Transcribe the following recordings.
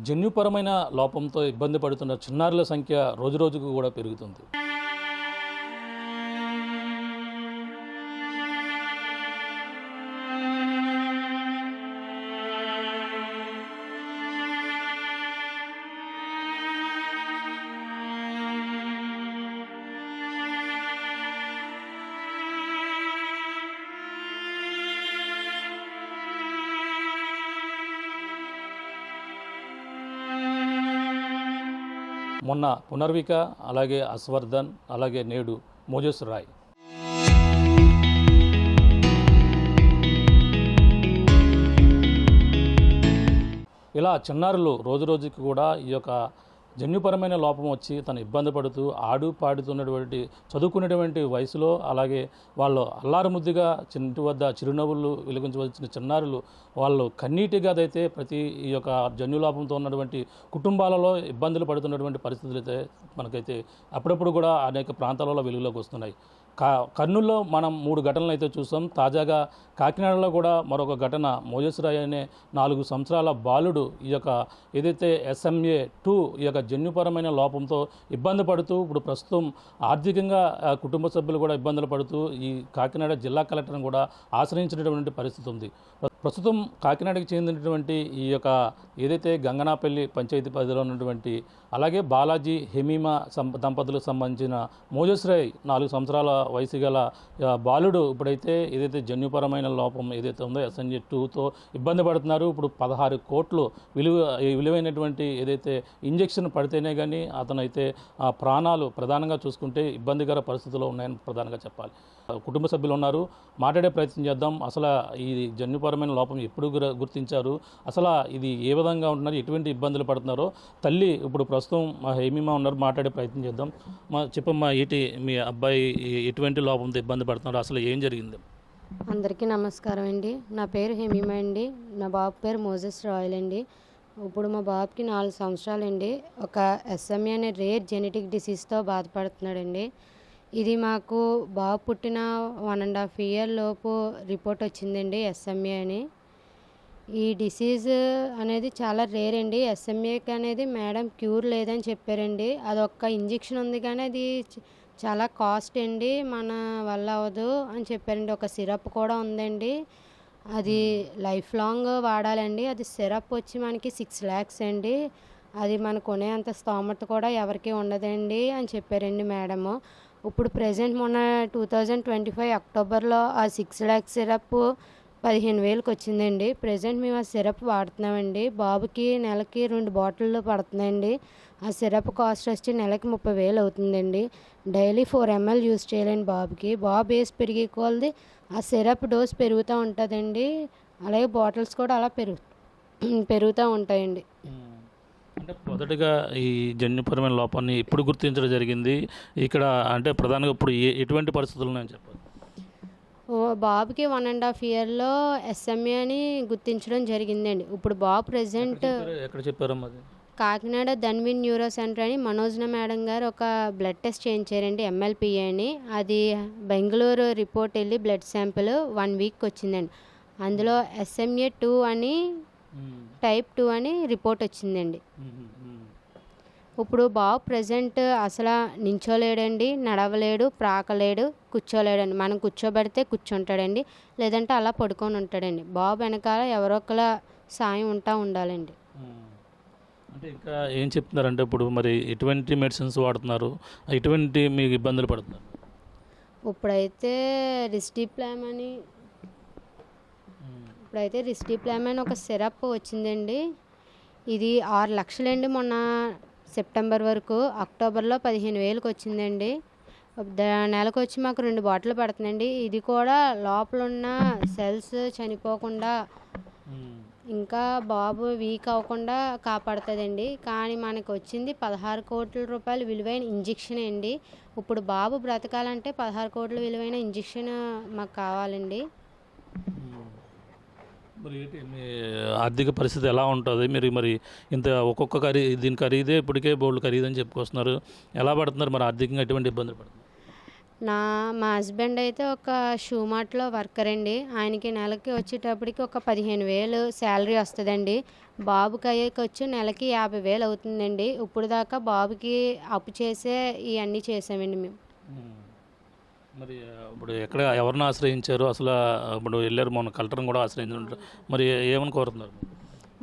జన్యుపరమైన లోపంతో ఇబ్బంది పడుతున్న చిన్నారుల సంఖ్య రోజురోజుకు కూడా పెరుగుతుంది. మొన్న పునర్విక, అలాగే అశ్వర్ధన్, అలాగే నేడు మోజస్ రాయ్. ఇలా చిన్నారులు రోజురోజుకి కూడా ఈ యొక్క జన్యుపరమైన లోపం వచ్చి తను ఇబ్బంది పడుతూ పాడుతున్నటువంటి చదువుకునేటువంటి వయసులో, అలాగే వాళ్ళు అల్లారు ముద్దుగా ఇంటి వద్ద చిరునవ్వులు వెలిగించవలసిన చిన్నారులు వాళ్ళు కన్నీటిగా అయితే ప్రతి ఈ యొక్క జన్యులోపంతో ఉన్నటువంటి కుటుంబాలలో ఇబ్బందులు పడుతున్నటువంటి పరిస్థితులు అయితే మనకైతే అప్పుడప్పుడు కూడా అనేక ప్రాంతాలలో వెలుగులోకి వస్తున్నాయి. కర్నూలులో మనం 3 ఘటనలు అయితే చూసాం. తాజాగా కాకినాడలో కూడా మరొక ఘటన. మోజస్ రాయ్ అనే 4 సంవత్సరాల బాలుడు ఈ యొక్క ఏదైతే SMA2 ఈ యొక్క జన్యుపరమైన లోపంతో ఇబ్బంది పడుతూ ఇప్పుడు ప్రస్తుతం ఆర్థికంగా కుటుంబ సభ్యులు కూడా ఇబ్బందులు పడుతూ ఈ కాకినాడ జిల్లా కలెక్టర్ని కూడా ఆశ్రయించినటువంటి పరిస్థితి ఉంది. ప్రస్తుతం కాకినాడకి చెందినటువంటి ఈ యొక్క ఏదైతే గంగనాపల్లి పంచాయతీ పరిధిలో ఉన్నటువంటి అలాగే బాలాజీ హెమీమా దంపతులకు సంబంధించిన మోజస్ రాయ్ 4 సంవత్సరాల వయసు గల బాలుడు ఇప్పుడైతే ఏదైతే జన్యుపరమైన లోపం ఏదైతే ఉందో SMA2తో ఇబ్బంది పడుతున్నారు. ఇప్పుడు 16 కోట్లు విలువైనటువంటి ఏదైతే ఇంజెక్షన్ పడితేనే కానీ అతనైతే ప్రాణాలు ప్రధానంగా చూసుకుంటే ఇబ్బందికర పరిస్థితుల్లో ఉన్నాయని ప్రధానంగా చెప్పాలి. కుటుంబ సభ్యులు ఉన్నారు, మాట్లాడే ప్రయత్నం చేద్దాం. అసలు ఈ జన్యుపరమైన లోపం ఎప్పుడు గుర్తించారు, అసలు ఇది ఏ విధంగా ఉంటున్నారు, ఎటువంటి ఇబ్బందులు పడుతున్నారో తల్లి ఇప్పుడు ప్రస్తుతం మా హేమిమా ఉన్నారు, మాట్లాడే ప్రయత్నం చేద్దాం. చెప్పమ్మా, మీ అబ్బాయి ఎటువంటి లోపంతో ఇబ్బంది పడుతున్నారు, అసలు ఏం జరిగింది? అందరికీ నమస్కారం అండి. నా పేరు హేమిమా అండి. నా బాబు పేరు మోజస్ రాయల్ అండి. ఇప్పుడు మా బాబుకి 4 సంవత్సరాలండి. ఒక SMA అనే రేర్ జెనెటిక్ డిసీజ్తో బాధపడుతున్నాడండి. ఇది మాకు బాబు పుట్టిన 1.5 ఇయర్ లోపు రిపోర్ట్ వచ్చిందండి SMA అని. ఈ డిసీజ్ అనేది చాలా రేర్ అండి. SMAకి అనేది మేడం క్యూర్ లేదని చెప్పారండి. అదొక్క ఇంజెక్షన్ ఉంది కానీ అది చాలా కాస్ట్ అండి, మన వల్ల అవ్వదు అని చెప్పారండి. ఒక సిరప్ కూడా ఉందండి, అది లైఫ్ లాంగ్ వాడాలండి. అది సిరప్ వచ్చి మనకి 6 lakhs అండి. అది మన కొనే అంత స్తోమత కూడా ఎవరికి ఉండదండి అని చెప్పారండి మేడము. ఇప్పుడు ప్రజెంట్ మొన్న 2025 అక్టోబర్లో ఆ 6 lakhs సిరప్ 15,000కి వచ్చిందండి. ప్రజెంట్ మేము ఆ సిరప్ వాడుతున్నామండి. బాబుకి నెలకి 2 బాటిళ్ళు పడుతున్నాయండి. ఆ సిరప్ కాస్ట్ వచ్చి నెలకి 30,000 అవుతుందండి. డైలీ 4 ml యూజ్ చేయాలండి బాబుకి. బాబు ఏజ్ పెరిగే కొలది ఆ సిరప్ డోస్ పెరుగుతూ ఉంటుందండి. అలాగే బాటిల్స్ కూడా అలా పెరుగుతూ ఉంటాయండి. అంటే మొదటిగా ఈ జన్యుపరమైన లోపాన్ని ఎప్పుడు గుర్తించడం జరిగింది ఇక్కడ, అంటే ప్రధానంగా ఇప్పుడు ఎటువంటి పరిస్థితులు ఉన్నాయని చెప్పాలి? బాబుకి 1.5 ఇయర్లో SMA అని గుర్తించడం జరిగిందండి. ఇప్పుడు బాబు ప్రెజెంట్ ఎక్కడ చెప్పారమ్మా? కాకినాడ ధన్విన్ న్యూరో సెంటర్ అని మనోజ్న మేడం గారు ఒక బ్లడ్ టెస్ట్ చేయించారండి, MLPA అని. అది బెంగళూరు రిపోర్ట్ వెళ్ళి బ్లడ్ శాంపిల్ 1 వీక్ వచ్చిందండి. అందులో SMA2 అని టైప్ 2 అని రిపోర్ట్ వచ్చిందండి. ఇప్పుడు బాబు ప్రజెంట్ అసలు నించోలేడండి, నడవలేడు, ప్రాకలేడు, కూర్చోలేడండి. మనం కూర్చోబెడితే కూర్చుంటాడండి, లేదంటే అలా పడుకొని ఉంటాడండి. బాబు వెనకాల ఎవరో ఒకళ్ళ సాయం ఉండాలండి. అంటే ఇంకా ఏం చెప్తున్నారంటే ఇప్పుడు మరి ఎటువంటి మెడిసిన్స్ వాడుతున్నారు, ఎటువంటి మీకు ఇబ్బందులు పడుతున్నారు? ఇప్పుడైతే రిస్టిప్లామ్ అని ఒక సిరప్ వచ్చిందండి. ఇది 6 లక్షలండి. మొన్న సెప్టెంబర్ వరకు, అక్టోబర్లో 15,000కి వచ్చిందండి. నెలకు వచ్చి మాకు 2 బాటిల్ పడుతుందండి. ఇది కూడా లోపల ఉన్న సెల్స్ చనిపోకుండా ఇంకా బాబు వీక్ అవ్వకుండా కాపాడుతుందండి. కానీ మనకు వచ్చింది 16 కోట్ల రూపాయలు విలువైన ఇంజెక్షన్ అండి. ఇప్పుడు బాబు బ్రతకాలంటే 16 కోట్ల విలువైన ఇంజెక్షన్ మాకు కావాలండి. మరి మీ ఆర్థిక పరిస్థితి ఎలా ఉంటుంది? మరి ఇంత ఒక్కొక్క దీని ఖరీదే ఇప్పటికే బోల్డ్ ఖరీదని చెప్పుకొస్తున్నారు. ఎలా పడుతున్నారు మరి ఆర్థికంగా, ఎటువంటి ఇబ్బందులు పడుతున్నారు? మా హస్బెండ్ అయితే ఒక షూ మార్ట్లో వర్కర్ అండి. ఆయనకి నెలకి వచ్చేటప్పటికి ఒక 15,000 శాలరీ వస్తుందండి. బాబుకి అయ్యే ఖర్చు నెలకి 50,000 అవుతుందండి. ఇప్పుడు దాకా బాబుకి అప్పు చేసే ఇవన్నీ చేసామండి మేము. మరి ఇప్పుడు ఎక్కడ ఎవరిని ఆశ్రయించారు అసలు? ఇప్పుడు వెళ్ళారు, మొన్న కలెక్టర్ని కూడా ఆశ్రయించారు. మరి ఏమని కోరుతున్నారు?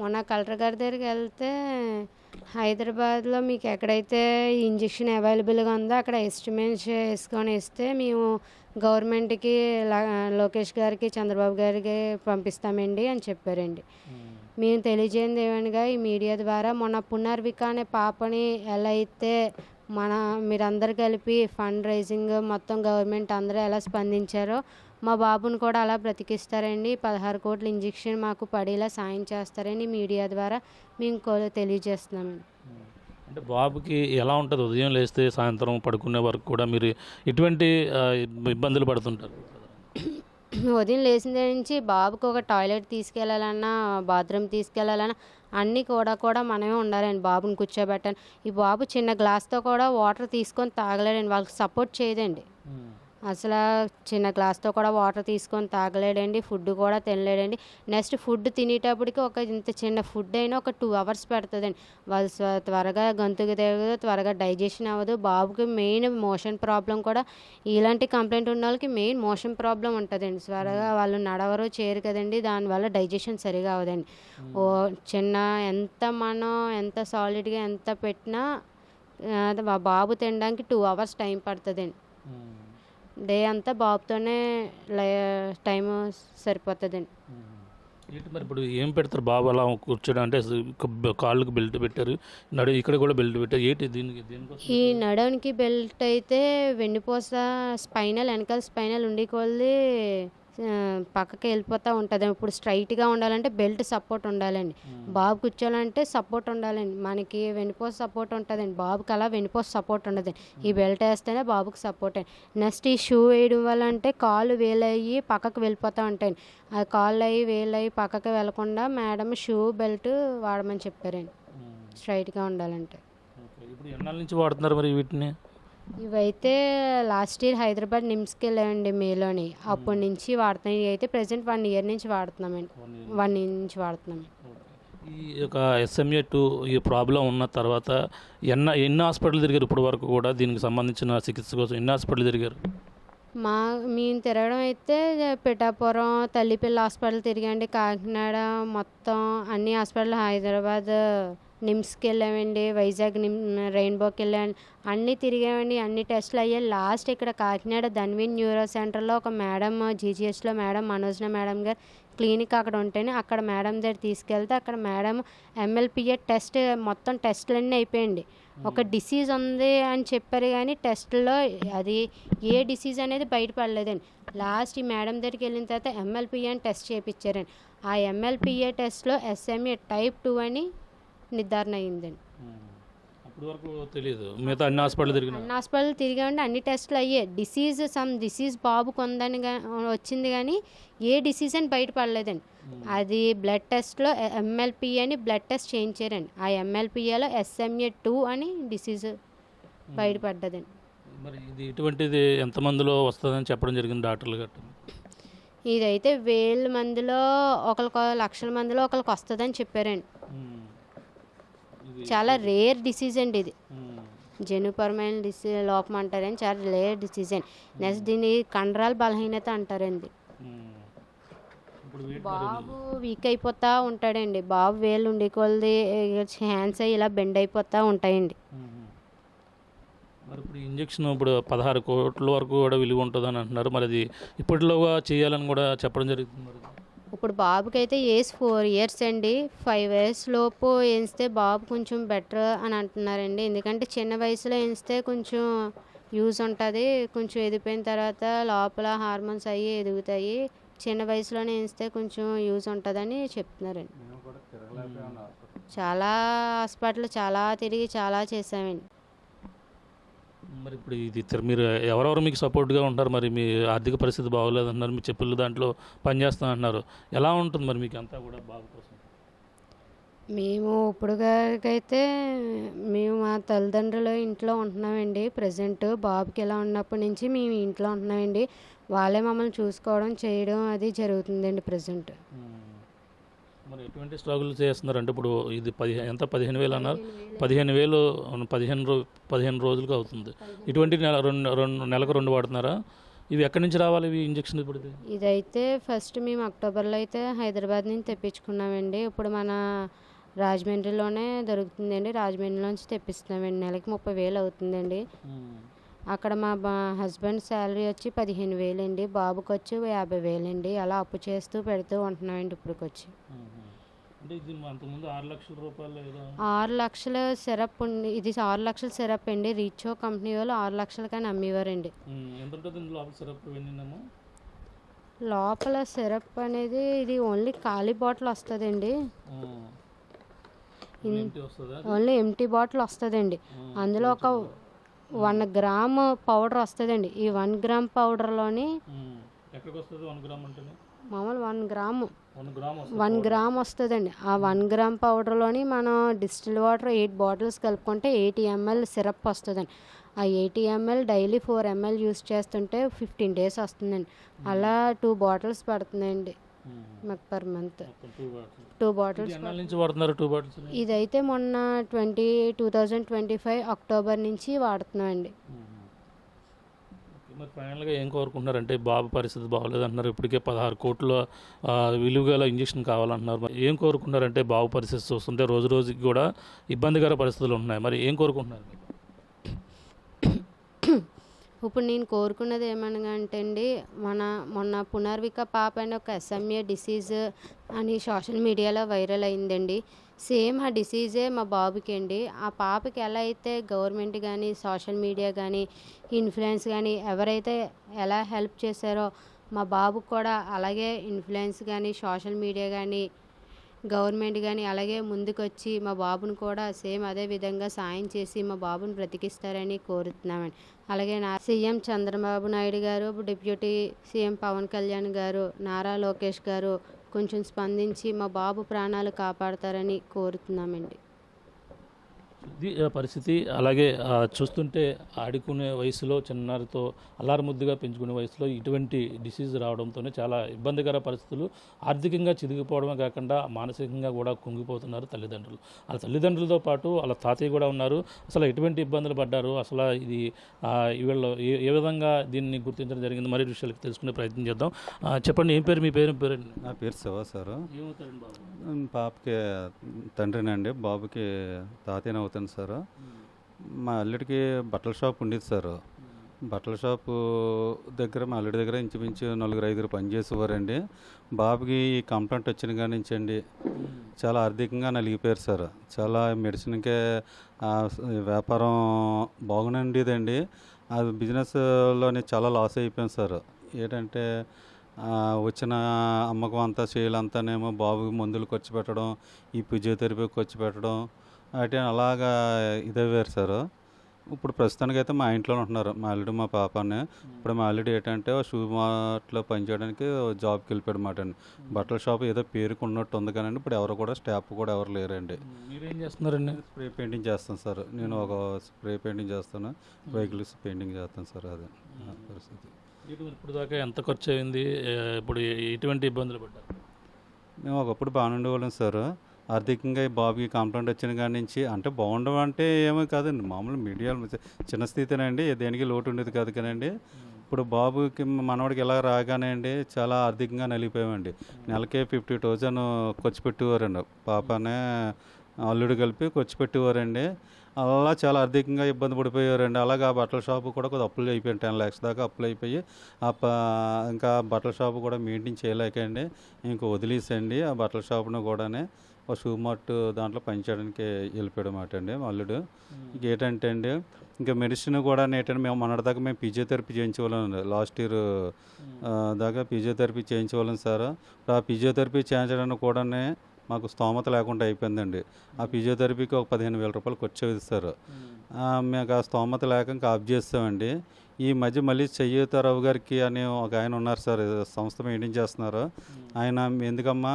మొన్న కలెక్టర్ గారి దగ్గరికి వెళ్తే హైదరాబాద్లో మీకు ఎక్కడైతే ఇంజెక్షన్ అవైలబుల్గా ఉందో అక్కడ ఎస్టిమేట్ చేసుకొని ఇస్తే మేము గవర్నమెంట్కి లోకేష్ గారికి చంద్రబాబు గారికి పంపిస్తామండి అని చెప్పారండి. మేము తెలియజేయండి ఏమనగా ఈ మీడియా ద్వారా మొన్న పునర్విక అనే పాపని ఎలా అయితే మీరందరూ కలిపి ఫండ్ రైజింగ్ మొత్తం గవర్నమెంట్ అందరూ ఎలా స్పందించారో మా బాబుని కూడా అలా బ్రతికిస్తారండి. 16 కోట్ల ఇంజెక్షన్ మాకు పడేలా సాయం చేస్తారని మీడియా ద్వారా మేము తెలియజేస్తున్నామండి. అంటే బాబుకి ఎలా ఉంటుంది? ఉదయం లేస్తే సాయంత్రం పడుకునే వరకు కూడా మీరు ఎటువంటి ఇబ్బందులు పడుతుంటారు? ఉదయం లేచిన నుంచి బాబుకి ఒక టాయిలెట్ తీసుకెళ్ళాలన్నా, బాత్రూమ్ తీసుకెళ్ళాలన్నా అన్నీ కూడా మనమే ఉండాలండి. బాబుని కూర్చోబెట్టాలి. ఈ బాబు చిన్న గ్లాస్తో కూడా వాటర్ తీసుకొని తాగలేడండి. వాళ్ళకి సపోర్ట్ చేయదండి. అసలు చిన్న గ్లాస్తో కూడా వాటర్ తీసుకొని తాగలేడండి. ఫుడ్ కూడా తినలేడండి. నెక్స్ట్ ఫుడ్ తినేటప్పటికి ఒక ఇంత చిన్న ఫుడ్ అయినా ఒక 2 hours పడుతుందండి. వాళ్ళు త్వరగా గొంతుకు దిగదు, త్వరగా డైజెషన్ అవ్వదు. బాబుకి మెయిన్ మోషన్ ప్రాబ్లం కూడా, ఇలాంటి కంప్లైంట్ ఉన్న వాళ్ళకి మెయిన్ మోషన్ ప్రాబ్లం ఉంటుందండి. త్వరగా వాళ్ళు నడవరు, చేయరు కదండి. దానివల్ల డైజెషన్ సరిగా అవ్వదండి. మనం ఎంత సాలిడ్గా ఎంత పెట్టినా బాబు తినడానికి 2 hours టైం పడుతుందండి. డే అంతా బాబుతోనే టైం సరిపోతుందండి. ఏంటి మరి ఇప్పుడు ఏం పెడతారు? బాబు అలా కూర్చోడం అంటే కాళ్ళకి బెల్ట్ పెట్టారు, ఇక్కడ కూడా బెల్ట్ పెట్టారు. ఏంటి ఈ నడవనికి బెల్ట్ అయితే వెన్నుపూస స్పైనల్, వెనకాల స్పైనల్ ఉండి కొద్ది పక్కకి వెళ్ళిపోతూ ఉంటుంది. ఇప్పుడు స్ట్రైట్గా ఉండాలంటే బెల్ట్ సపోర్ట్ ఉండాలండి. బాబు కూర్చోాలంటే సపోర్ట్ ఉండాలండి. మనకి వెన్నుపూస సపోర్ట్ ఉంటుందండి, బాబుకి అలా వెన్నుపూస సపోర్ట్ ఉండదు. ఈ బెల్ట్ వేస్తేనే బాబుకి సపోర్ట్ అండి. నెక్స్ట్ ఈ షూ వేయడం వల్ల అంటే కాళ్ళు వేలయ్యి పక్కకు వెళ్ళిపోతూ ఉంటాయండి. ఆ కాళ్ళు అయ్యి వేలయ్యి పక్కకి వెళ్ళకుండా మేడం షూ బెల్ట్ వాడమని చెప్పారండి, స్ట్రైట్గా ఉండాలంటే. ఇప్పుడు ఎన్నాళ్ళ నుంచి వాడుతున్నారు మరి వీటిని? ఇవైతే లాస్ట్ ఇయర్ హైదరాబాద్ నిమ్స్కి వెళ్ళామండి మేలోని. అప్పటి నుంచి వాడుతున్నాం. ఇవి అయితే ప్రజెంట్ 1 year నుంచి వాడుతున్నామండి. 1 year నుంచి వాడుతున్నామండి. ఈ యొక్క SMA2 ఈ ప్రాబ్లం ఉన్న తర్వాత ఎన్ని హాస్పిటల్ తిరిగారు ఇప్పటి వరకు కూడా? దీనికి సంబంధించిన చికిత్స కోసం ఎన్ని హాస్పిటల్ తిరిగారు? మేము తిరగడం అయితే పిఠాపురం, తల్లిపిల్ల హాస్పిటల్ తిరిగాండి, కాకినాడ, మొత్తం అన్ని హాస్పిటల్, హైదరాబాద్ నిమ్స్కి వెళ్ళామండి, వైజాగ్ రెయిన్బోకి వెళ్ళామండి, అన్నీ తిరిగామండి. అన్ని టెస్టులు అయ్యాయి. లాస్ట్ ఇక్కడ కాకినాడ ధన్వీన్ న్యూరో సెంటర్లో ఒక మేడం, జీజీహెచ్లో మేడం మనోజ్న మేడం గారు క్లినిక్ అక్కడ ఉంటేనే అక్కడ మేడం దగ్గర తీసుకెళ్తే అక్కడ మేడం MLPA టెస్ట్ మొత్తం టెస్టులన్నీ అయిపోయాయండి. ఒక డిసీజ్ ఉంది అని చెప్పారు కానీ టెస్ట్లో అది ఏ డిసీజ్ అనేది బయటపడలేదండి. లాస్ట్ ఈ మేడం దగ్గరికి వెళ్ళిన తర్వాత MLPA అని టెస్ట్ చేయించారండి. ఆ MLPA టెస్ట్లో SMA type 2 అని నిర్ధారణ అయ్యిందండి. అప్పటి వరకు తెలియదు. మిగతా అన్ని హాస్పిటల్ తిరిగామండి. అన్ని టెస్టులు అయ్యాయి. డిసీజ్ బాబుకు ఉందని వచ్చింది కానీ ఏ డిసీజ్ అని బయటపడలేదండి. అది బ్లడ్ టెస్ట్లో MLPA అని బ్లడ్ టెస్ట్ చేయించారండి. ఆ MLPAలో SMA2 అని డిసీజ్ బయటపడ్డదండి. మరి ఇది ఇటువంటిది ఎంతమందిలో వస్తుందని చెప్పడం జరిగింది డాక్టర్లు గట్రా? ఇదైతే 1000 మందిలో ఒకరికి, 1,00,000 మందిలో ఒకరికి వస్తుందని చెప్పారండి. చాలా రేర్ డిసీజ్ అండి ఇది. జన్యుపరమైన డిసీజ్ లోపం అంటారని, చాలా రేర్ డిసీజ్ అండి. నెక్స్ట్ దీన్ని కండరాల బలహీనత అంటారండి. బాబు వీక్ అయిపోతూ ఉంటాడండి. బాబు వేలు ఉండి కొలది హ్యాండ్స్ అయ్యి ఇలా బెండ్ అయిపోతూ ఉంటాయండి. మరి ఇప్పుడు ఇంజక్షన్ ఇప్పుడు 16 కోట్ల వరకు కూడా విలువ ఉంటుందని అంటున్నారు. మరి అది ఇప్పటిలోగా చేయాలని కూడా చెప్పడం జరుగుతుంది. ఇప్పుడు బాబుకి అయితే ఏజ్ 4 years అండి. 5 years లోపు వేయిస్తే బాబు కొంచెం బెటర్ అని అంటున్నారండి. ఎందుకంటే చిన్న వయసులో వేయిస్తే కొంచెం యూజ్ ఉంటుంది. కొంచెం ఎదిగిపోయిన తర్వాత లోపల హార్మోన్స్ అవి ఎదుగుతాయి. చిన్న వయసులోనే వేయిస్తే కొంచెం యూజ్ ఉంటుందని చెప్తున్నారండి. చాలా హాస్పిటల్ చాలా తిరిగి చాలా చేసామండి. మరి ఇప్పుడు ఇది మీరు ఎవరెవరు మీకు సపోర్ట్గా ఉంటారు? మరి మీ ఆర్థిక పరిస్థితి బాగోలేదు అంటున్నారు, మీ చెప్పులు దాంట్లో పనిచేస్తా అంటున్నారు. ఎలా ఉంటుంది మరి మీకు అంతా కూడా బాబు కోసం? మేము ఇప్పుడుకైతే మేము మా తల్లిదండ్రులు ఇంట్లో ఉంటున్నామండి. ప్రజెంట్ బాబుకి ఎలా ఉన్నప్పటి నుంచి మేము ఇంట్లో ఉంటున్నామండి. వాళ్ళే మమ్మల్ని చూసుకోవడం చేయడం అది జరుగుతుందండి ప్రజెంట్. మరి ఎటువంటి స్ట్రగుల్ చేస్తున్నారు అంటే ఇప్పుడు ఇది 15,000 అన్నారు, 15,000 15 రోజులకు అవుతుంది. ఇటువంటి నెలకు 2 వాడుతున్నారా? ఇవి ఎక్కడి నుంచి రావాలి ఇవి ఇంజక్షన్? ఇప్పుడు ఇదైతే ఫస్ట్ మేము అక్టోబర్లో అయితే హైదరాబాద్ నుంచి తెప్పించుకున్నామండి. ఇప్పుడు మన రాజమండ్రిలోనే దొరుకుతుందండి. రాజమండ్రిలోంచి తెప్పిస్తున్నామండి. నెలకి 30,000 అవుతుందండి. అక్కడ మా హస్బెండ్ శాలరీ వచ్చి 15,000 అండి. బాబుకి వచ్చి 50,000 అండి. అలా అప్పు చేస్తూ పెడుతూ ఉంటున్నామండి ఇప్పటికొచ్చి. అంటే ఇది అంతకుముందు 6 లక్షల రూపాయలు 6 లక్షల సిరప్ ఉంది. ఇది 6 లక్షల సిరప్ అండి. రీచో కంపెనీ వాళ్ళు 6 లక్షలకని అమ్మేవారండి. ఎంత ఉంటుంది లోపల సిరప్? లోపల సిరప్ అనేది ఇది ఓన్లీ ఖాళీ బాటిల్ వస్తుందండి. ఓన్లీ ఎంటీ బాటిల్ వస్తుందండి. అందులో ఒక 1 గ్రామ్ పౌడర్ వస్తుందండి. ఈ 1 గ్రామ్ పౌడర్లోని మామూలు 1 గ్రామ్ వస్తుందండి. ఆ 1 గ్రామ్ పౌడర్లోని మనం డిస్టిల్ వాటర్ 8 బాటిల్స్ కలుపుకుంటే 80 ml సిరప్ వస్తుందండి. ఆ 80 ml డైలీ 4 ml యూస్ చేస్తుంటే 15 days వస్తుందండి. అలా 2 బాటిల్స్ పడుతుందండి మాకు పర్ మంత్. 2 బాటిల్స్ నుంచి వాడుతున్నారు. 2 బాటిల్స్ ఇదైతే మొన్న 2025 అక్టోబర్ నుంచి వాడుతున్నామండి. మరి ఫైనల్గా ఏం కోరుకుంటున్నారంటే బాబు పరిస్థితి బాగోలేదు అంటున్నారు. ఇప్పటికే 16 కోట్ల విలువగల ఇంజక్షన్ కావాలంటున్నారు. మరి ఏం కోరుకుంటున్నారంటే బాబు పరిస్థితి చూస్తుంటే రోజు రోజుకి కూడా ఇబ్బందికర పరిస్థితులు ఉన్నాయి. మరి ఏం కోరుకుంటున్నారు? ఇప్పుడు నేను కోరుకున్నది ఏమనగా అంటే అండి, మొన్న పునర్విక పాప అని ఒక SMA డిసీజ్ అని సోషల్ మీడియాలో వైరల్ అయిందండి. సేమ్ ఆ డిసీజే మా బాబుకి అండి. ఆ పాపకి ఎలా అయితే గవర్నమెంట్ కానీ సోషల్ మీడియా కానీ ఇన్ఫ్లుయెన్స్ కానీ ఎవరైతే ఎలా హెల్ప్ చేశారో మా బాబుకు కూడా అలాగే ఇన్ఫ్లుయెన్స్ కానీ సోషల్ మీడియా కానీ గవర్నమెంట్ కానీ అలాగే ముందుకొచ్చి మా బాబుని కూడా సేమ్ అదే విధంగా సాయం చేసి మా బాబుని బ్రతికిస్తారని కోరుతున్నామండి. అలాగే సీఎం చంద్రబాబు నాయుడు గారు, డిప్యూటీ సీఎం పవన్ కళ్యాణ్ గారు, నారా లోకేష్ గారు కొంచెం స్పందించి మా బాబు ప్రాణాలు కాపాడతారని కోరుతున్నామండి. ఇది పరిస్థితి. అలాగే చూస్తుంటే ఆడుకునే వయసులో చిన్నారితో అల్లారుముద్దుగా పెంచుకునే వయసులో ఇటువంటి డిసీజ్ రావడంతోనే చాలా ఇబ్బందికర పరిస్థితులు, ఆర్థికంగా చిదిగిపోవడమే కాకుండా మానసికంగా కూడా కుంగిపోతున్నారు తల్లిదండ్రులు. వాళ్ళ తల్లిదండ్రులతో పాటు వాళ్ళ తాతయ్య కూడా ఉన్నారు. అసలు ఎటువంటి ఇబ్బందులు పడ్డారు, అసలు ఇది వీళ్ళు ఏ విధంగా దీన్ని గుర్తించడం జరిగింది, మరిన్ని విషయాలకు తెలుసుకునే ప్రయత్నం చేద్దాం. చెప్పండి, ఏం పేరు? మీ పేరు? నా పేరు శివ సార్. ఏమవుతారండి బాబు? పాపకి తండ్రినండి, బాబుకి తాతయ్యని అవుతాను సార్. మా అల్లుడికి బట్టల షాప్ ఉండేది సార్. బట్టల షాపు దగ్గర మా అల్లుడి దగ్గర ఇంచుమించు 4-5 పనిచేసేవారండి. బాబుకి ఈ కంప్లైంట్ వచ్చిన కాడి నుంచి అండి చాలా ఆర్థికంగా నలిగిపోయారు సార్. చాలా మెడిసిన్కే వ్యాపారం బాగుండేదండి. అది బిజినెస్లోని చాలా లాస్ అయిపోయాం సార్. ఏంటంటే వచ్చిన అమ్మకం అంతా చేయాలంతానేమో బాబుకి మందులు ఖర్చు పెట్టడం, ఈ ఫిజియోథెరపీ ఖర్చు పెట్టడం, అంటే అలాగా ఇదయ్యారు సార్. ఇప్పుడు ప్రస్తుతానికి అయితే మా ఇంట్లోనే ఉంటున్నారు మా అల్లుడు మా పాపని. ఇప్పుడు మా అల్లుడు ఏంటంటే షూ మార్ట్లో పనిచేయడానికి జాబ్కి వెళ్ళిపోయాడు మాట అండి. బట్టల షాప్ ఏదో పేరుకు ఉన్నట్టు ఉంది కానీ ఇప్పుడు ఎవరు కూడా స్టాఫ్ కూడా ఎవరు లేరండి. మీరేం చేస్తున్నారండి? స్ప్రే పెయింటింగ్ చేస్తాను సార్. నేను ఒక స్ప్రే పెయింటింగ్ చేస్తాను, వెహికల్స్ పెయింటింగ్ చేస్తాను సార్. అదే పరిస్థితి. ఇప్పుడు దాకా ఎంత ఖర్చు అయింది? ఇప్పుడు ఎటువంటి ఇబ్బందులు పడ్డారు? మేము ఒకప్పుడు బాగానే ఉండేవాళ్ళం సార్. ఆర్థికంగా ఈ బాబుకి కంప్లైంట్ వచ్చిన కాడి నుంచి అంటే బాగుండవు అంటే ఏమీ కాదండి, మామూలు మీడియా చిన్న స్థితినండి, దేనికి లోటు ఉండేది కాదు కానండి. ఇప్పుడు బాబుకి మనవాడికి ఎలా రాగానే అండి చాలా ఆర్థికంగా నలిగిపోయామండి. నెలకే 50,000 ఖర్చు పెట్టేవారండి. పాపనే అల్లుడు కలిపి ఖర్చు పెట్టేవారండి. అలా చాలా ఆర్థికంగా ఇబ్బంది పడిపోయారండి. అలాగే ఆ బట్టల షాపు కూడా కొద్దిగా అప్పులు అయిపోయాయి. 10 lakhs దాకా అప్పులు అయిపోయి ఇంకా బట్టల షాపు కూడా మెయింటైన్ చేయలేకండి ఇంకా వదిలేసండి ఆ బట్టల షాపును కూడానే ఒక షూ మార్ట్ దాంట్లో పనిచేయడానికి వెళ్ళిపోయాడు అన్నమాట అండి మా అల్లుడు. ఇంకేంటంటే అండి ఇంకా మెడిసిన్ కూడా ఏంటంటే మేము మొన్నటిదాకా మేము ఫిజియోథెరపీ చేయించేవాళ్ళం. లాస్ట్ ఇయర్ దాకా ఫిజియోథెరపీ చేయించేవాళ్ళం సార్. ఆ ఫిజియోథెరపీ చేయించడానికి కూడా మాకు స్తోమత లేకుండా అయిపోయిందండి. ఆ ఫిజియోథెరపీకి ఒక 15,000 రూపాయలు ఖర్చు అవుతుంది సార్. మేము ఆ స్తోమత లేక ఇంకా ఆఫ్ చేస్తామండి. ఈ మధ్య మళ్ళీ చెయ్యూతారావు గారికి అని ఒక ఆయన ఉన్నారు సార్, ఏదో సంస్థ మెయింటైన్ చేస్తున్నారు. ఆయన ఎందుకమ్మా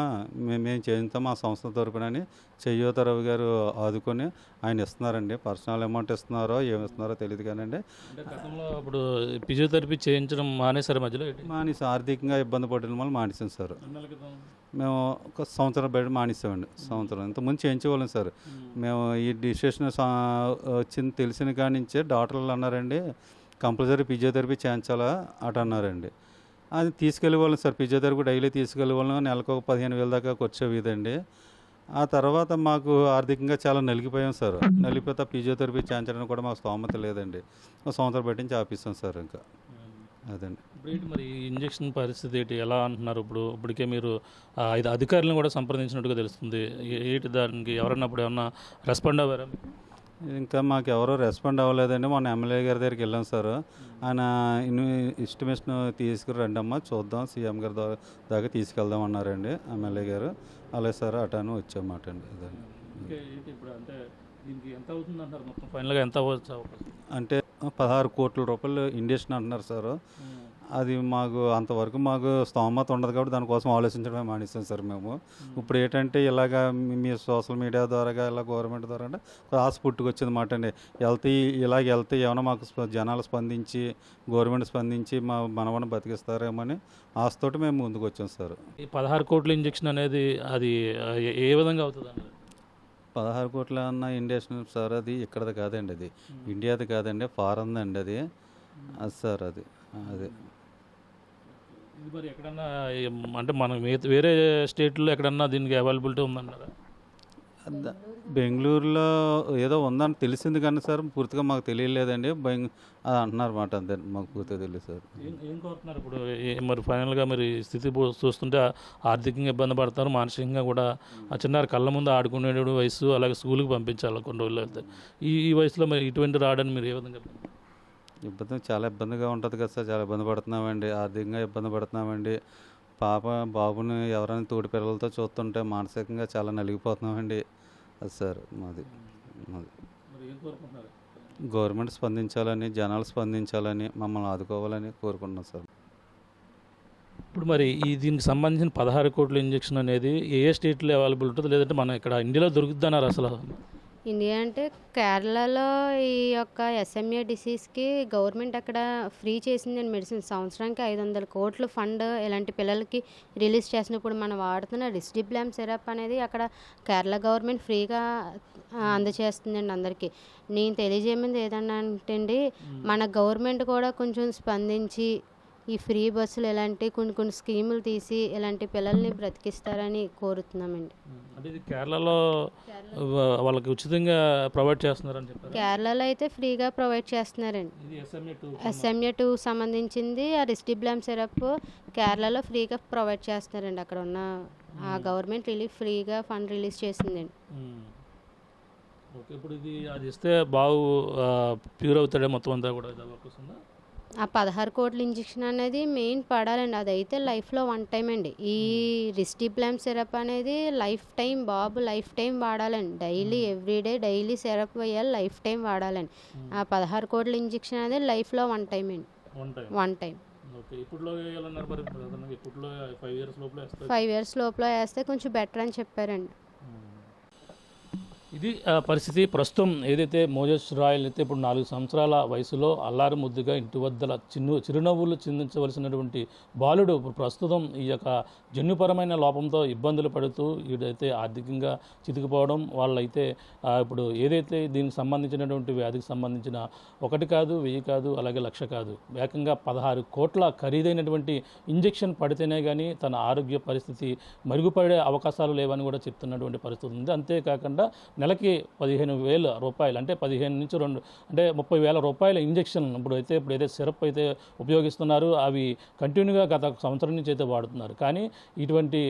మేము చేయించాం మా సంస్థ తరపున అని చెయ్యూతారావు గారు ఆదుకొని ఆయన ఇస్తున్నారండి. పర్సనల్ అమౌంట్ ఇస్తున్నారో ఏమి ఇస్తున్నారో తెలియదు కానండి. అంటే గతంలో ఇప్పుడు ఫిజియోథెరపీ చేయించడం మానేశారు మధ్యలో ఏంటి? మానేసి ఆర్థికంగా ఇబ్బంది పడిన వల్ల మానేసాం సార్. ఎన్నాళ్ళ క్రితం? మేము ఒక సంవత్సరం బయట మానేసామండి. సంవత్సరం ఇంతకుముందు చేయించేవాళ్ళం సార్. మేము ఈ డిసిషన్ వచ్చింది తెలిసిన కాడి నుంచే డాక్టర్లు అన్నారండి కంపల్సరీ ఫిజియోథెరపీ చేయించాలా అట అన్నారండి. అది తీసుకెళ్ళేవాళ్ళం సార్. ఫిజియోథెరపీ డైలీ తీసుకెళ్ళేవాళ్ళం. నెలకు ఒక 15,000 దాకా వచ్చేవిదండి. ఆ తర్వాత మాకు ఆర్థికంగా చాలా నలిగిపోయాం సార్. నలిగిపోతే ఫిజియోథెరపీ చేయించడానికి కూడా మాకు స్తోమత లేదండి. ఒక సంవత్సరం బట్టి నుంచి ఆపిస్తాం సార్. ఇంకా అదండి. ఇప్పుడు ఏంటి మరి ఈ ఇంజెక్షన్ పరిస్థితి ఏంటి, ఎలా అంటున్నారు? ఇప్పటికే మీరు 5 అధికారులను కూడా సంప్రదించినట్టుగా తెలుస్తుంది. ఏంటి దానికి ఎవరన్నా ఇప్పుడు ఏమన్నా రెస్పాండ్ అవ్వారా? ఇంకా మాకు ఎవరో రెస్పాండ్ అవ్వలేదండి. మొన్న ఎమ్మెల్యే గారి దగ్గరికి వెళ్ళాం సార్. ఆయన ఎస్టిమేషన్ తీసుకురండి అమ్మా చూద్దాం, సీఎం గారి దాకా తీసుకెళ్దాం అన్నారండి ఎమ్మెల్యే గారు. అలాగే సార్ అటాను వచ్చామాట అండి. అదండి. ఇప్పుడు అంటే దీనికి ఎంత అవుతుంది అంటారు? మొత్తం ఫైనల్గా ఎంత అవ్వచ్చు అవకాశం? అంటే 16 కోట్ల రూపాయలు ఇండస్ట్రీ అంటున్నారు సార్. అది మాకు అంతవరకు మాకు స్తోమత ఉండదు కాబట్టి దానికోసం ఆలోచించడమే మానేస్తాం సార్ మేము. ఇప్పుడు ఏంటంటే ఇలాగా మీ సోషల్ మీడియా ద్వారాగా ఇలా గవర్నమెంట్ ద్వారా అంటే ఆశ పుట్టుకొచ్చింది మాట అండి. వెళ్తే ఏమైనా మాకు జనాలు స్పందించి గవర్నమెంట్ స్పందించి మనవని బతికిస్తారేమని ఆశతోటి మేము ముందుకు వచ్చాం సార్. ఈ 16 కోట్ల ఇంజెక్షన్ అనేది అది ఏ విధంగా అవుతుంది అండి? 16 కోట్ల అన్న ఇండస్ట్రీ సార్, అది ఇక్కడది కాదండి, అది ఇండియాది కాదండి, ఫారెన్ అండి అది సార్. అది ఇది మరి ఎక్కడన్నా అంటే మనం వేరే స్టేట్లో ఎక్కడన్నా దీనికి అవైలబిలిటీ ఉందన్నారా? బెంగళూరులో ఏదో ఉందని తెలిసింది కానీ సార్ పూర్తిగా మాకు తెలియలేదండి. అది అంటున్నారు మాట, అంతే మాకు పూర్తిగా తెలియదు సార్. ఏం కోరుతున్నారు ఇప్పుడు మరి ఫైనల్గా మరి స్థితి చూస్తుంటే ఆర్థికంగా ఇబ్బంది పడతారు, మానసికంగా కూడా. ఆ చిన్నారి కళ్ళ ముందు ఆడుకునే వయసు, అలాగే స్కూల్కి పంపించాలి కొన్ని రోజులు వెళ్తే. ఈ వయసులో మరి ఇటువంటి రావడానికి మీరు ఏ విధంగా? చాలా ఇబ్బందిగా ఉంటుంది కదా సార్. చాలా ఇబ్బంది పడుతున్నామండి, ఆర్థికంగా ఇబ్బంది పడుతున్నామండి. బాబుని ఎవరైనా తోటి పిల్లలతో చూస్తుంటే మానసికంగా చాలా నలిగిపోతున్నామండి. అది సార్ మాది. గవర్నమెంట్ స్పందించాలని, జనాలు స్పందించాలని, మమ్మల్ని ఆదుకోవాలని కోరుకుంటున్నాం సార్. ఇప్పుడు మరి దీనికి సంబంధించిన 16 కోట్ల ఇంజెక్షన్ అనేది ఏ స్టేట్లో అవైలబుల్ ఉంటుంది, లేదంటే మనం ఇక్కడ ఇండియాలో దొరుకుతుందన్నారు అసలు? ఇండియా అంటే కేరళలో ఈ యొక్క ఎస్ఎంఏ డిసీజ్కి గవర్నమెంట్ అక్కడ ఫ్రీ చేసిందండి మెడిసిన్. సంవత్సరానికి 500 కోట్లు ఫండ్ ఇలాంటి పిల్లలకి రిలీజ్ చేసినప్పుడు మనం వాడుతున్న రిస్డిబ్లామ్ సిరప్ అనేది అక్కడ కేరళ గవర్నమెంట్ ఫ్రీగా అందజేస్తుందండి అందరికీ. నేను తెలియజేయమంది ఏదన్నా అంటే అండి, మన గవర్నమెంట్ కూడా కొంచెం స్పందించి ఈ ఫ్రీ బస్సులు ఇలాంటి కొన్ని స్కీములు తీసి ఇలాంటి పిల్లల్ని బ్రతికిస్తారని కోరుతున్నామండి. అంటే ఇది కేరళలో వాళ్ళకి ఉచితంగా ప్రొవైడ్ చేస్తున్నారని చెప్పారు. కేరళలో అయితే ఫ్రీగా ప్రొవైడ్ చేస్తున్నారండి. ఎస్ఎంఏ 2 సంబంధించింది ఆ రిస్డిబ్లామ్ సిరప్ కేరళలో ఫ్రీగా ప్రొవైడ్ చేస్తున్నారండి. అక్కడ ఉన్న ఆ గవర్నమెంట్ ఫ్రీగా ఫండ్ రిలీజ్ చేసిందండి. ఓకే, ఇప్పుడు అది ఇస్తే బాగు ప్యూర్ అవుతాడే మొత్తం అంతా కూడా వస్తుందా? ఆ 16 కోట్ల ఇంజెక్షన్ అనేది మెయిన్ పడాలండి. అదైతే లైఫ్లో 1 టైం అండి. ఈ రిస్డిబ్లామ్ సిరప్ అనేది లైఫ్ టైం, బాబు లైఫ్ టైం వాడాలండి. డైలీ ఎవ్రీడే డైలీ సిరప్ వేయాలి, లైఫ్ టైం వాడాలండి. ఆ 16 కోట్ల ఇంజెక్షన్ అనేది లైఫ్లో 1 టైం అండి. 1 టైం. 5 ఇయర్స్ లోపల వేస్తే కొంచెం బెటర్ అని చెప్పారండి. ఇది పరిస్థితి. ప్రస్తుతం ఏదైతే మోజెస్ రాయల్ అయితే ఇప్పుడు 4 సంవత్సరాల వయసులో అల్లారు ముద్దుగా ఇంటి వద్దల చిరునవ్వులు చిందించవలసినటువంటి బాలుడు ఇప్పుడు ప్రస్తుతం ఈ యొక్క జన్యుపరమైన లోపంతో ఇబ్బందులు పడుతూ వీడైతే ఆర్థికంగా చితికిపోవడం, వాళ్ళైతే ఇప్పుడు ఏదైతే దీనికి సంబంధించినటువంటి వ్యాధికి సంబంధించిన 1 కాదు 1000 కాదు అలాగే 1,00,000 కాదు, ఏకంగా 16 కోట్ల ఖరీదైనటువంటి ఇంజెక్షన్ పడితేనే కానీ తన ఆరోగ్య పరిస్థితి మెరుగుపడే అవకాశాలు లేవని కూడా చెప్తున్నటువంటి పరిస్థితి ఉంది. అంతేకాకుండా నెలకి 15,000 రూపాయలు అంటే 15 నుంచి 2 అంటే 30,000 రూపాయల ఇంజెక్షన్ ఇప్పుడు ఏదైతే సిరప్ అయితే ఉపయోగిస్తున్నారు అవి కంటిన్యూగా గత సంవత్సరం నుంచి అయితే వాడుతున్నారు. కానీ ఇటువంటి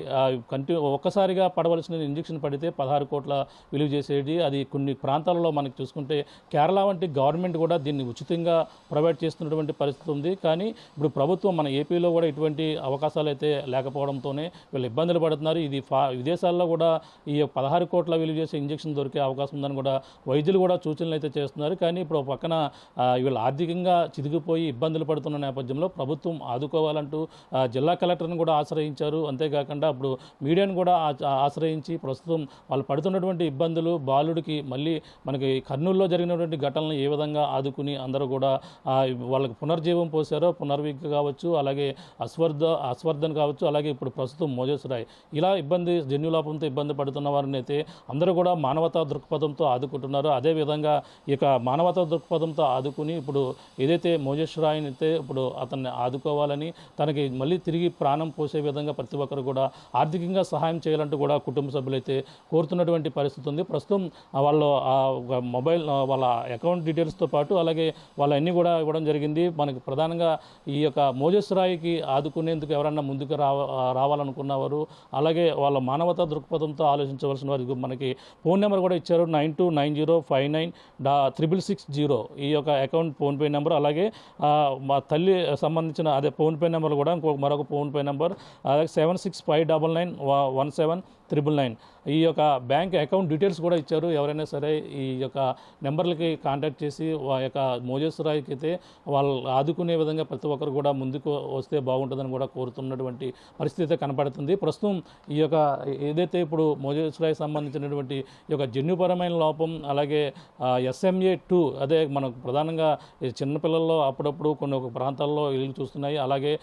ఒక్కసారిగా పడవలసిన ఇంజెక్షన్ పడితే 16 కోట్ల విలువ చేసేది. అది కొన్ని ప్రాంతాలలో మనకి చూసుకుంటే కేరళ వంటి గవర్నమెంట్ కూడా దీన్ని ఉచితంగా ప్రొవైడ్ చేస్తున్నటువంటి పరిస్థితి ఉంది. కానీ ఇప్పుడు ప్రభుత్వం మన ఏపీలో కూడా ఇటువంటి అవకాశాలు అయితే లేకపోవడంతోనే వీళ్ళు ఇబ్బందులు పడుతున్నారు. ఇది విదేశాల్లో కూడా ఈ 16 కోట్ల విలువ చేసే ఇంజెక్షన్ దొరికే అవకాశం ఉందని కూడా వైద్యులు కూడా సూచనలు అయితే చేస్తున్నారు. కానీ ఇప్పుడు ఒక పక్కన వీళ్ళు ఆర్థికంగా చిదిగిపోయి ఇబ్బందులు పడుతున్న నేపథ్యంలో ప్రభుత్వం ఆదుకోవాలంటూ జిల్లా కలెక్టర్ని కూడా ఆశ్రయించారు. అంతేకాకుండా ఇప్పుడు మీడియాను కూడా ఆశ్రయించి ప్రస్తుతం వాళ్ళు పడుతున్నటువంటి ఇబ్బందులు, బాలుడికి మళ్ళీ మనకి కర్నూలులో జరిగినటువంటి ఘటనలను ఏ విధంగా ఆదుకుని అందరూ కూడా వాళ్ళకి పునర్జీవం పోసారో, పునర్విక్ కావచ్చు, అలాగే అశ్వర్ధన్ కావచ్చు, అలాగే ఇప్పుడు ప్రస్తుతం మోజెస్ రాయ్, ఇలా జన్యులోపంతో ఇబ్బంది పడుతున్న వారిని అయితే అందరూ కూడా మానవతా దృక్పథంతో ఆదుకుంటున్నారు. అదేవిధంగా ఇక మానవతా దృక్పథంతో ఆదుకుని ఇప్పుడు ఏదైతే మోజెస్ రాయ్ని అయితే ఇప్పుడు అతన్ని ఆదుకోవాలని, తనకి మళ్ళీ తిరిగి ప్రాణం పోసే విధంగా ప్రతి ఒక్కరు కూడా ఆర్థికంగా సహాయం చేయాలంటూ కూడా కుటుంబ సభ్యులైతే కోరుతున్నటువంటి పరిస్థితి ఉంది. ప్రస్తుతం వాళ్ళు మొబైల్ వాళ్ళ అకౌంట్ డీటెయిల్స్తో పాటు అలాగే వాళ్ళ అన్నీ కూడా ఇవ్వడం జరిగింది. మనకి ప్రధానంగా ఈ యొక్క మోజెస్ రాయ్కి ఆదుకునేందుకు ఎవరన్నా ముందుకు రావాలనుకున్నవారు, అలాగే వాళ్ళ మానవతా దృక్పథంతో ఆలోచించవలసిన వారికి మనకి ఫోన్ నెంబర్ కూడా ఇచ్చారు. 9290596660 ఈ యొక్క అకౌంట్ ఫోన్పే నెంబర్. అలాగే మా తల్లి సంబంధించిన అదే ఫోన్పే నెంబర్ కూడా మరొక ఫోన్పే నెంబర్, అలాగే 7659917999 ఈ యొక్క బ్యాంక్ అకౌంట్ డీటెయిల్స్ కూడా ఇచ్చారు. ఎవరైనా సరే ఈ యొక్క నెంబర్లకి కాంటాక్ట్ చేసి ఆ యొక్క మోజెస్ రాయ్కి అయితే వాళ్ళు ఆదుకునే విధంగా ప్రతి ఒక్కరు కూడా ముందుకు వస్తే బాగుంటుందని కూడా కోరుతున్నటువంటి పరిస్థితి కనపడుతుంది. ప్రస్తుతం ఈ యొక్క ఏదైతే ఇప్పుడు మోజెస్ రాయ్ సంబంధించినటువంటి ఈ యొక్క జన్యుపరమైన లోపం, అలాగే SMA2 అదే మనకు ప్రధానంగా చిన్నపిల్లల్లో అప్పుడప్పుడు కొన్ని ఒక ప్రాంతాల్లో వెలుగు చూస్తున్నాయి. అలాగే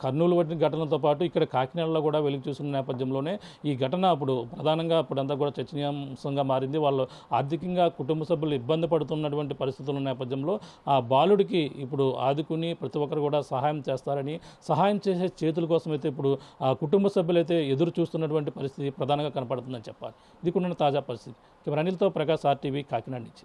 కర్నూలు వంటి ఘటనలతో పాటు ఇక్కడ కాకినాడలో కూడా వెలుగు చూస్తున్న నేపథ్యంలోనే ఈ ఘటన ఇప్పుడు ప్రధానంగా ఇప్పుడంతా కూడా చర్చనీయాంశంగా మారింది. వాళ్ళు ఆర్థికంగా కుటుంబ సభ్యులు ఇబ్బంది పడుతున్నటువంటి పరిస్థితుల నేపథ్యంలో ఆ బాలుడికి ఇప్పుడు ఆదుకుని ప్రతి ఒక్కరు కూడా సహాయం చేస్తారని, సహాయం చేసే చేతుల కోసం అయితే ఇప్పుడు ఆ కుటుంబ సభ్యులైతే ఎదురు చూస్తున్నటువంటి పరిస్థితి ప్రధానంగా కనపడుతుందని చెప్పాలి. ఇది కూడా తాజా పరిస్థితి. కెమెరా అనిల్తో ప్రకాష్ RTV కాకినాడ నుంచి.